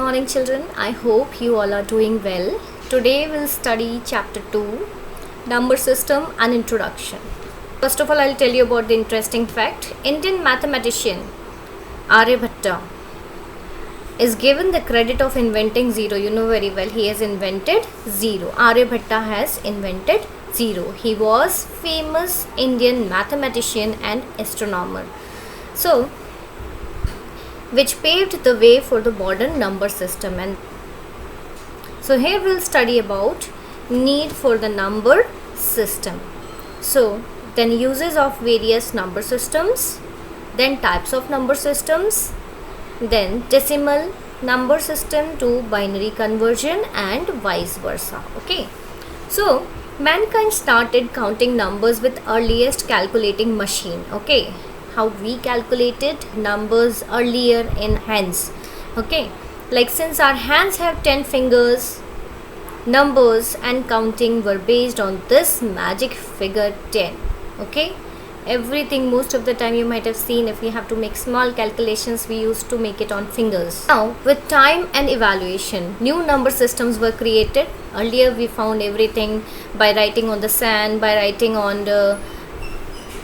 morning children. I hope you all are doing well. Today we'll study chapter 2, number system and introduction. First of all, I'll tell you about the interesting fact. Indian mathematician Aryabhatta is given the credit of inventing zero. You know very well, he has invented zero. Aryabhatta has invented zero. He was famous Indian mathematician and astronomer. So, which paved the way for the modern number system. And so here we'll study about need for the number system. So then uses of various number systems, then types of number systems, then decimal number system to binary conversion and vice versa. Okay, so mankind started counting numbers with earliest calculating machine. Okay, how we calculated numbers earlier in hands. Okay, like since our hands have 10 fingers, numbers and counting were based on this magic figure 10. Okay, everything most of the time you might have seen, if we have to make small calculations, we used to make it on fingers. Now with time and evaluation, new number systems were created. Earlier we found everything by writing on the sand, by writing on the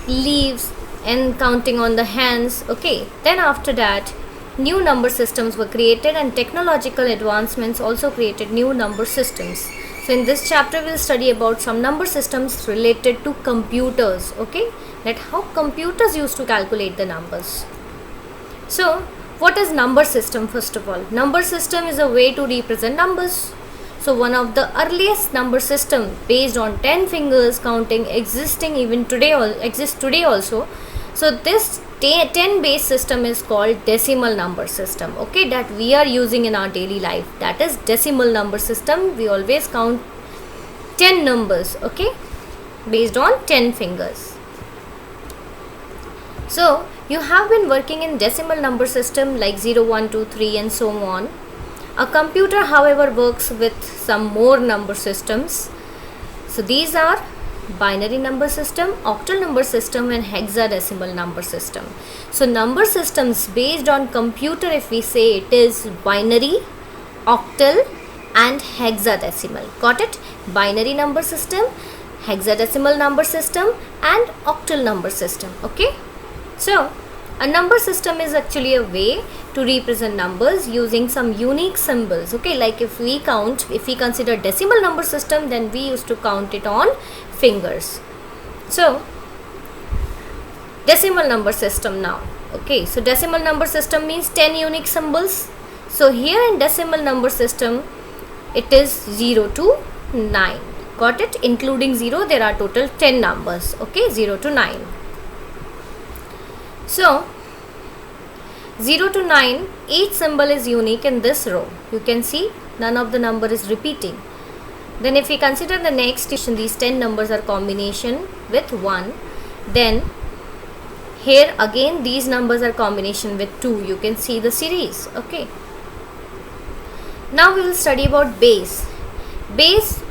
leaves and counting on the hands. Okay, then after that new number systems were created and technological advancements also created new number systems. So in this chapter we'll study about some number systems related to computers. Okay, that how computers used to calculate the numbers. So what is number system? First of all, number system is a way to represent numbers. So one of the earliest number system based on 10 fingers counting exists today also. So this 10 base system is called decimal number system. Okay, that we are using in our daily life, that is decimal number system. We always count 10 numbers, okay, based on 10 fingers. So you have been working in decimal number system like 0, 1, 2, 3 and so on. A computer however works with some more number systems. So these are binary number system, octal number system and hexadecimal number system. So number systems based on computer, if we say, it is binary, octal and hexadecimal. Got it? Binary number system, hexadecimal number system and octal number system. Okay, so a number system is actually a way to represent numbers using some unique symbols. Okay, like if we consider decimal number system, then we used to count it on fingers. So decimal number system now. Okay, so decimal number system means 10 unique symbols. So here in decimal number system, it is 0 to 9. Got it? Including 0, there are total 10 numbers. Okay, 0 to 9. So 0 to 9, each symbol is unique in this row. You can see none of the number is repeating. Then if we consider the next, these 10 numbers are combination with 1. Then here again these numbers are combination with 2. You can see the series. Okay. Now we will study about base. Base,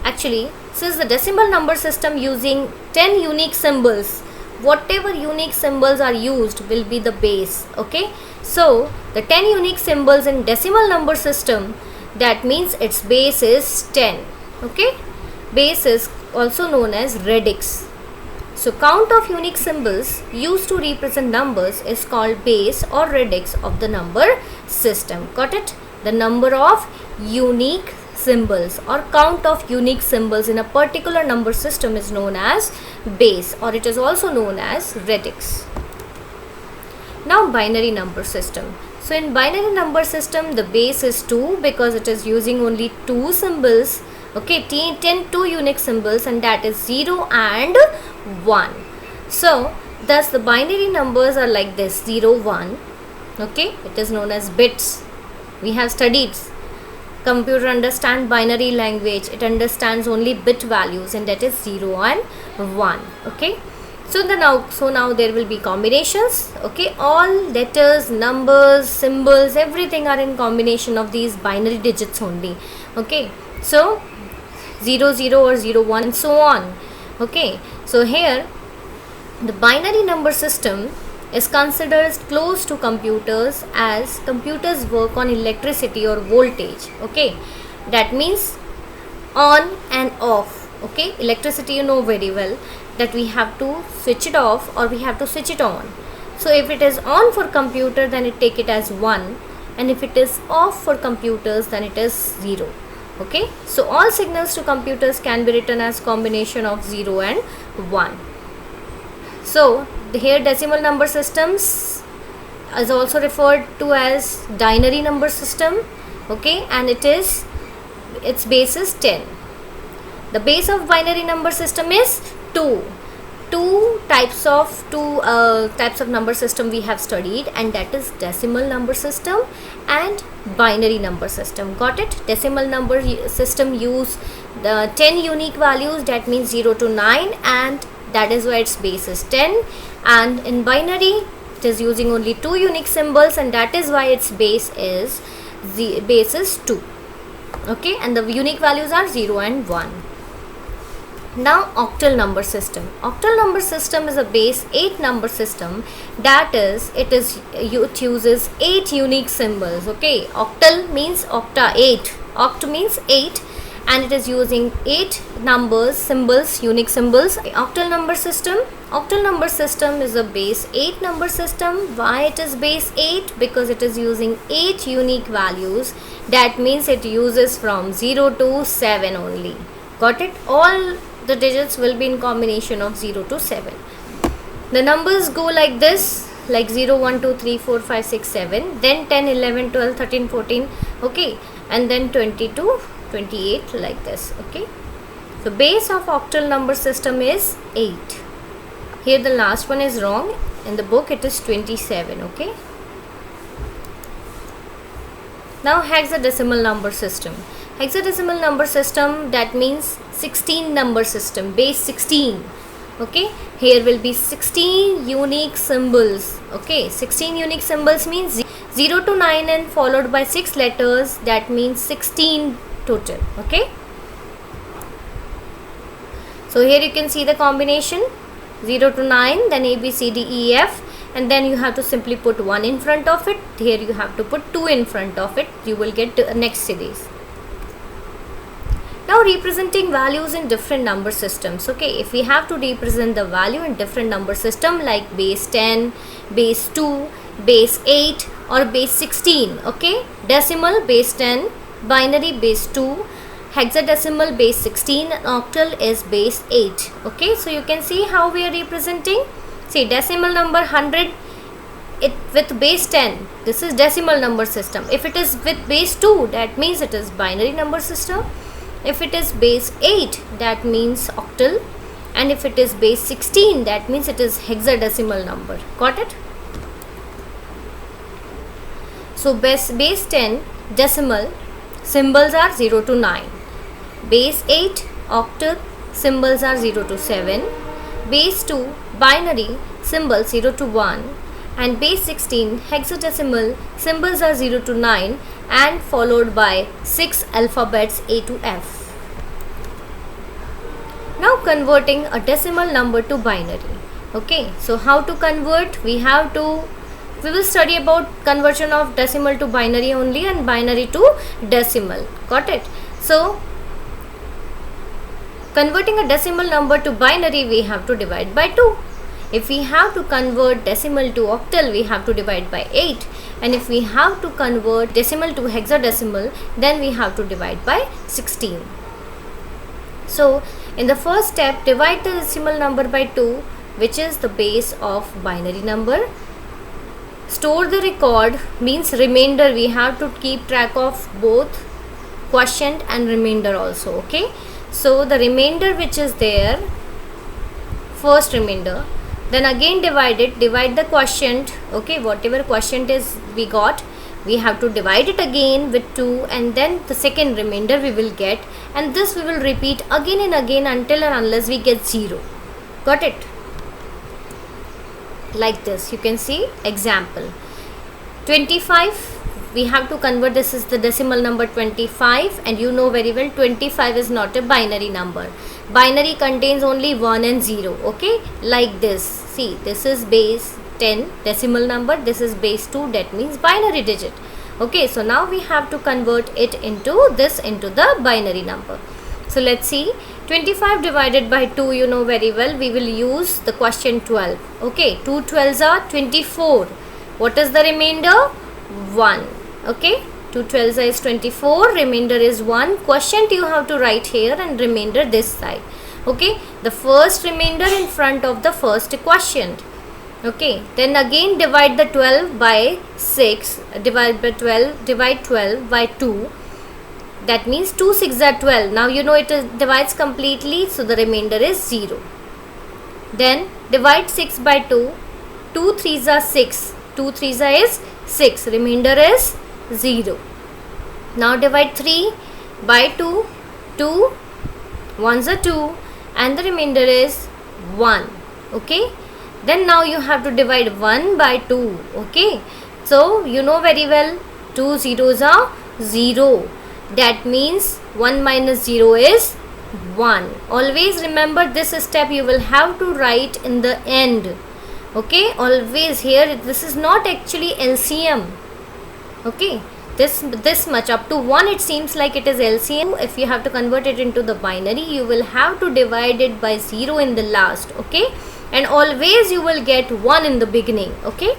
actually, since the decimal number system using 10 unique symbols, whatever unique symbols are used will be the base. Okay, so the 10 unique symbols in decimal number system, that means its base is 10. Okay, base is also known as radix. So count of unique symbols used to represent numbers is called base or radix of the number system. Got it? The number of unique symbols or count of unique symbols in a particular number system is known as base, or it is also known as radix. Now binary number system. So in binary number system, the base is 2 because it is using only 2 symbols. Okay, 2 unique symbols, and that is 0 and 1. So thus the binary numbers are like this: 0, 1. Okay, it is known as bits. We have studied computer understand binary language. It understands only bit values, and that is 0 and 1. Okay, so now there will be combinations. Okay, all letters, numbers, symbols, everything are in combination of these binary digits only. Okay, so 0, 0 or 0, 1 and so on. Okay, so here the binary number system is considered close to computers as computers work on electricity or voltage. Okay, that means on and off. Okay, electricity you know very well that we have to switch it off or we have to switch it on. So if it is on for computer, then it take it as 1, and if it is off for computers, then it is 0. Okay, so all signals to computers can be written as combination of 0 and 1. So here decimal number systems is also referred to as binary number system. Okay, and its base is 10. The base of binary number system is 2. Two types of number system we have studied, and that is decimal number system and binary number system. Got it? Decimal number system use the 10 unique values, that means 0 to 9, and that is why its base is 10. And in binary it is using only 2 unique symbols, and that is why its base is 2. Okay, and the unique values are 0 and 1. Now octal number system. Octal number system is a base 8 number system, that is it uses 8 unique symbols. Okay, octal means octa, 8. Oct means 8, and it is using 8 numbers, symbols, unique symbols. Octal number system is a base 8 number system. Why it is base 8? Because it is using 8 unique values, that means it uses from 0 to 7 only. Got it? All the digits will be in combination of 0 to 7. The numbers go like this, like 0, 1, 2, 3, 4, 5, 6, 7, then 10, 11, 12, 13, 14, okay, and then 22, 28, like this. Okay, so base of octal number system is 8. Here the last one is wrong, in the book it is 27. Okay, now hexadecimal number system. Hexadecimal number system, that means 16 number system, base 16. Okay, here will be 16 unique symbols. Okay, 16 unique symbols means 0 to 9 and followed by 6 letters, that means 16 total. Okay, so here you can see the combination 0 to 9, then A, B, C, D, E, F, and then you have to simply put 1 in front of it. Here you have to put 2 in front of it. You will get the next series. Now representing values in different number systems. Okay, if we have to represent the value in different number system like base 10, base 2, base 8 or base 16. Okay, decimal base 10, binary base 2, hexadecimal base 16, and octal is base 8. Okay, so you can see how we are representing. See, decimal number 100, it with base 10, this is decimal number system. If it is with base 2, that means it is binary number system. If it is base 8, that means octal, and if it is base 16, that means it is hexadecimal number. Got it? So base 10 decimal symbols are 0 to 9, base 8 octal symbols are 0 to 7, base 2 binary symbols 0 to 1, and base 16 hexadecimal symbols are 0 to 9 and followed by 6 alphabets A to F. Now converting a decimal number to binary. Okay, so how to convert? We will study about conversion of decimal to binary only and binary to decimal. Got it? So converting a decimal number to binary, we have to divide by 2. If we have to convert decimal to octal, we have to divide by 8. And if we have to convert decimal to hexadecimal, then we have to divide by 16. So in the first step, divide the decimal number by 2, which is the base of binary number. Store the record means remainder. We have to keep track of both quotient and remainder also. Okay, so the remainder which is there, first remainder, then again divide the quotient. Okay, whatever quotient is we got, we have to divide it again with 2, and then the second remainder we will get, and this we will repeat again and again until and unless we get 0. Got it? Like this, you can see example 25, we have to convert, this is the decimal number 25, and you know very well 25 is not a binary number. Binary contains only 1 and 0. Okay, like this, see, this is base, 10 decimal number, this is base 2, that means binary digit. Okay, so now we have to convert it into the binary number. So let's see, 25 divided by 2, you know very well, we will use the question 12. Okay, 2 12s are 24. What is the remainder? 1. Okay, 2 12s is 24, remainder is 1. Quotient you have to write here and remainder this side. Okay, the first remainder in front of the first quotient. Okay, then again divide the 12 by 6, divide 12 by 2. That means 2 6 are 12. Now you know it divides completely, so the remainder is 0. Then divide 6 by 2. 2 3s are 6. 2 3s are is 6. Remainder is 0. Now divide 3 by 2. 2 1s are 2 and the remainder is 1. Okay. Then now you have to divide 1 by 2. Okay. So you know very well 2 zeros are 0. That means 1 minus 0 is 1. Always remember this step you will have to write in the end. Okay, always here, this is not actually LCM. Okay, this much up to 1 it seems like it is LCM. If you have to convert it into the binary, you will have to divide it by 0 in the last. Okay, and always you will get 1 in the beginning. Okay.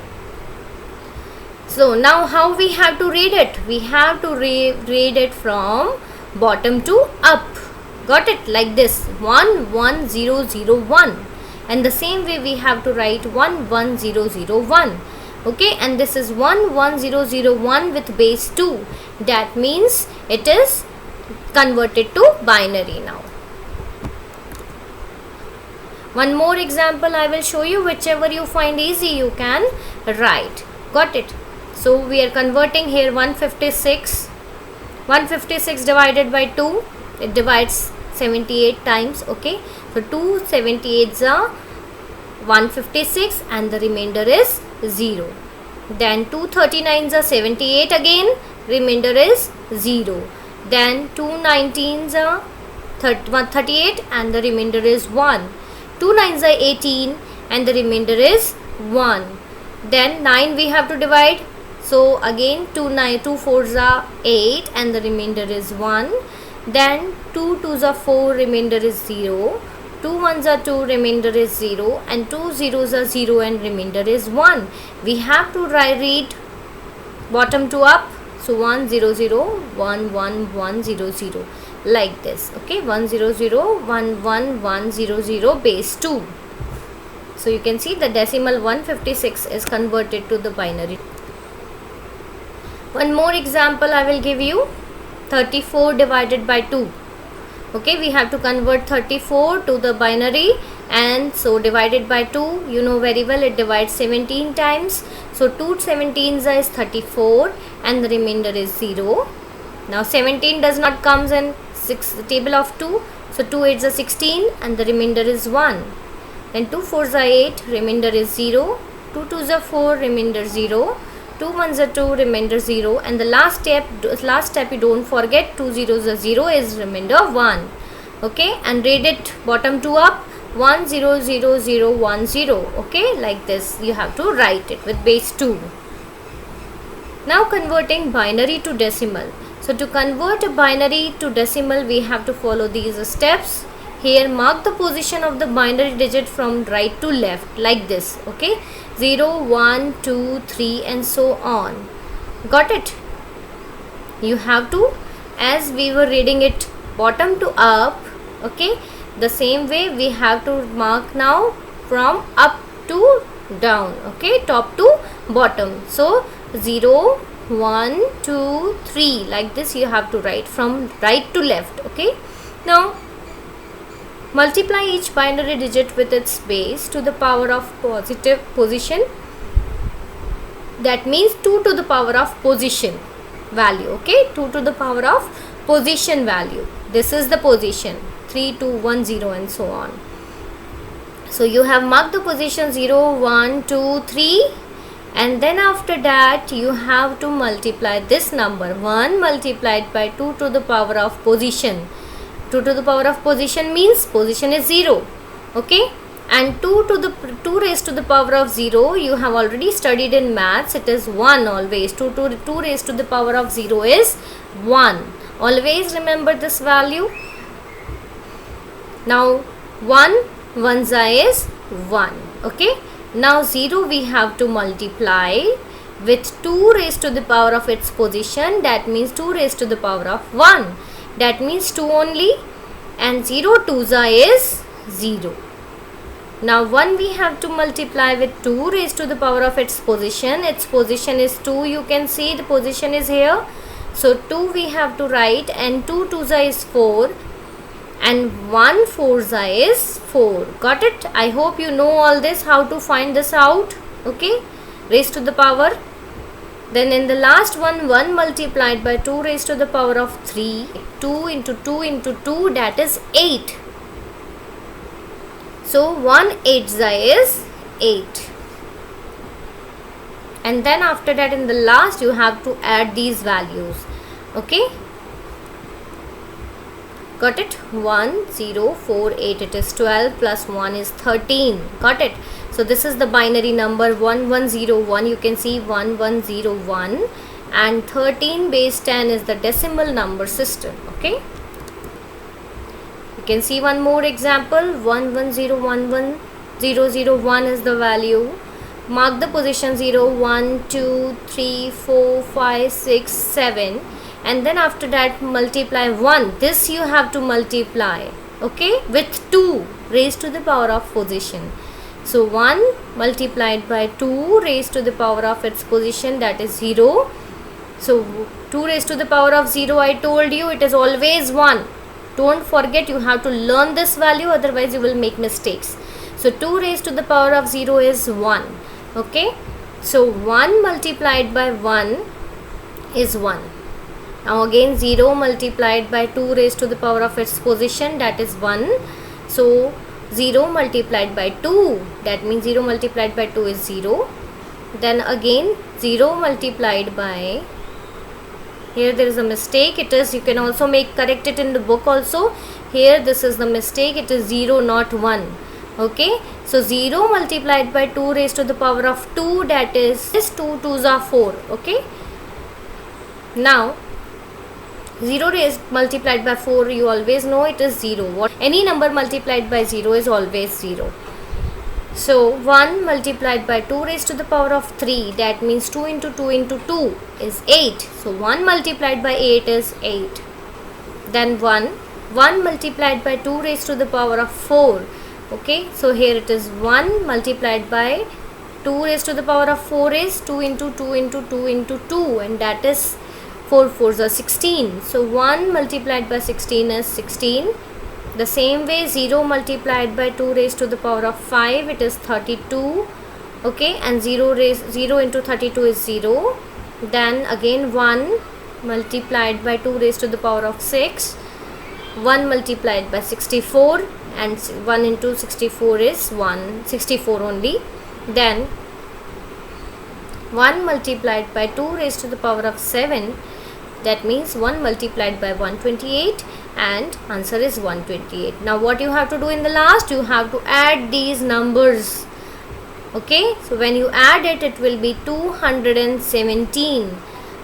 So now how we have to read it? We have to read it from bottom to up. Got it? Like this, 1 1 0 0 1, and the same way we have to write 1 1 0 0 1. Okay, and this is 1 1 0 0 1 with base 2. That means it is converted to binary now. One more example I will show you. Whichever you find easy you can write. Got it? So we are converting here 156. 156 divided by 2, it divides 78 times. Okay, so 2 78s are 156 and the remainder is 0. Then 2 39s are 78 again, remainder is 0. Then 2 19s are 38 and the remainder is 1. 2 9s are 18 and the remainder is 1. Then 9 we have to divide. So again 2 4s are 8 and the remainder is 1. Then 2 2s are 4, remainder is 0. 2 1s are 2, remainder is 0. And 2 zeros are 0 and remainder is 1. We have to read bottom to up. So 1 0 0 1 1 1 0 0 like this. Okay, 1 0 0 1 1 1 0 0 base 2. So you can see the decimal 156 is converted to the binary. One more example I will give you. 34 divided by 2. Okay, we have to convert 34 to the binary, and so divided by 2, you know very well it divides 17 times. So 2 17s is 34 and the remainder is 0. Now 17 does not comes in the table of 2. So 2 8s are 16 and the remainder is 1. Then 2 4s are 8, remainder is 0. 2 2s are 4, remainder 0. 2 1s are 2, remainder 0. And the last step you don't forget, 2 zeros are 0 is remainder 1. Okay, and read it bottom to up, 1 0 0 0 1 0. Okay, like this you have to write it with base 2. Now converting binary to decimal. So to convert a binary to decimal, we have to follow these steps. Here mark the position of the binary digit from right to left like this. Okay, 0 1 2 3 and so on. Got it? You have to, as we were reading it bottom to up, okay, the same way we have to mark now from up to down. Okay, top to bottom. So 0 1 2 3 like this you have to write from right to left. Okay, now multiply each binary digit with its base to the power of positive position. That means 2 to the power of position value. Okay, 2 to the power of position value. This is the position, 3 2 1 0 and so on. So you have marked the position 0 1 2 3, and then after that you have to multiply this number 1 multiplied by 2 to the power of position. 2 to the power of position means position is 0. Okay, And 2 raised to the power of 0 you have already studied in maths, it is 1 always. 2 raised to the power of 0 is 1. Always remember this value. Now 1 is 1. Okay. Now 0 we have to multiply with 2 raised to the power of its position, that means 2 raised to the power of 1, that means 2 only, and 0 2s is 0. Now 1 we have to multiply with 2 raised to the power of its position is 2, you can see the position is here, so 2 we have to write, and 2 2s is 4, and 1 4s is 4. Got it? I hope you know all this, how to find this out. Okay, raised to the power. Then in the last one, 1 multiplied by 2 raised to the power of 3, 2 into 2 into 2, that is 8. So 1 8s is 8. And then after that in the last you have to add these values. Okay. Got it? 1 0 4 8, it is 12, plus 1 is 13. Got it? So this is the binary number 1101. You can see 1101, and 13 base 10 is the decimal number system. Okay. You can see one more example. 11011001 is the value. Mark the position 0, 1, 2, 3, 4, 5, 6, 7. And then after that multiply 1. This you have to multiply, okay, with 2 raised to the power of position. So 1 multiplied by 2 raised to the power of its position, that is 0. So 2 raised to the power of 0, I told you it is always 1. Don't forget, you have to learn this value, otherwise you will make mistakes. So 2 raised to the power of 0 is 1. Okay. So 1 multiplied by 1 is 1. Now again 0 multiplied by 2 raised to the power of its position, that is 1. So 0 multiplied by 2, that means 0 multiplied by 2 is 0. Then again 0 multiplied by, here there is a mistake, it is, you can also correct it in the book also. Here this is the mistake, it is 0 not 1. Okay. So 0 multiplied by 2 raised to the power of 2, that is 2 2s are 4. Okay. Now 0 raised multiplied by 4, you always know it is 0. Any number multiplied by 0 is always 0. So 1 multiplied by 2 raised to the power of 3, that means 2 into 2 into 2 is 8. So 1 multiplied by 8 is 8. Then 1 multiplied by 2 raised to the power of 4. Okay, so here it is 1 multiplied by 2 raised to the power of 4 is 2 into 2 into 2 into 2, and that is 4 4s are 16. So 1 multiplied by 16 is 16. The same way 0 multiplied by 2 raised to the power of 5, it is 32. Okay, and 0 into 32 is 0. Then again 1 multiplied by 2 raised to the power of 6. 1 multiplied by 64, and 1 into 64 is 64 only. Then 1 multiplied by 2 raised to the power of 7, that means 1 multiplied by 128, and answer is 128. Now what you have to do in the last, you have to add these numbers. Okay, so when you add it, it will be 217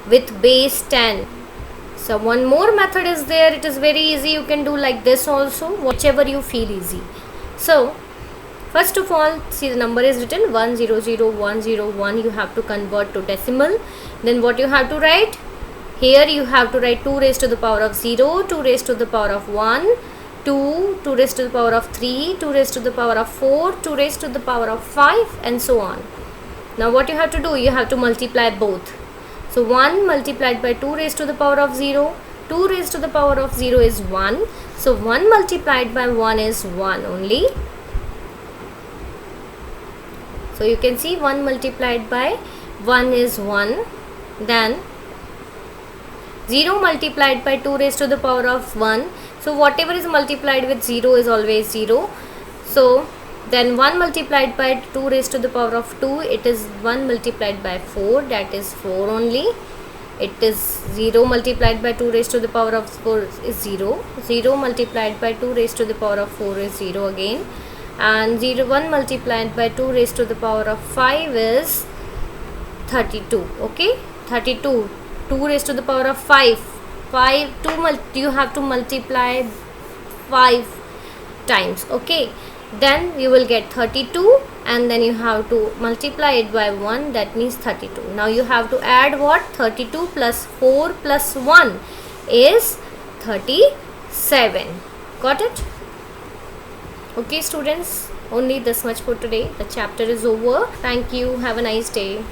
with base 10. So one more method is there, it is very easy, you can do like this also, whichever you feel easy. So first of all, see the number is written 100101, you have to convert to decimal. Then what you have to write? Here you have to write 2 raised to the power of 0, 2 raised to the power of 1, 2 raised to the power of 3, 2 raised to the power of 4, 2 raised to the power of 5, and so on. Now what you have to do, you have to multiply both. So 1 multiplied by 2 raised to the power of 0, 2 raised to the power of 0 is 1. So 1 multiplied by 1 is 1 only. So you can see 1 multiplied by 1 is 1. Then 0 multiplied by 2 raised to the power of 1. So whatever is multiplied with 0 is always 0. So then 1 multiplied by 2 raised to the power of 2, it is 1 multiplied by 4, that is 4 only. It is 0 multiplied by 2 raised to the power of 4 is 0. 0 multiplied by 2 raised to the power of 4 is 0 again. and 1 multiplied by 2 raised to the power of 5 is 32. Okay, 32, 2 raised to the power of 5, you have to multiply 5 times. Okay, then you will get 32, and then you have to multiply it by 1, that means 32. Now you have to add what? 32 plus 4 plus 1 is 37. Got it? Okay students, only this much for today. The chapter is over. Thank you. Have a nice day.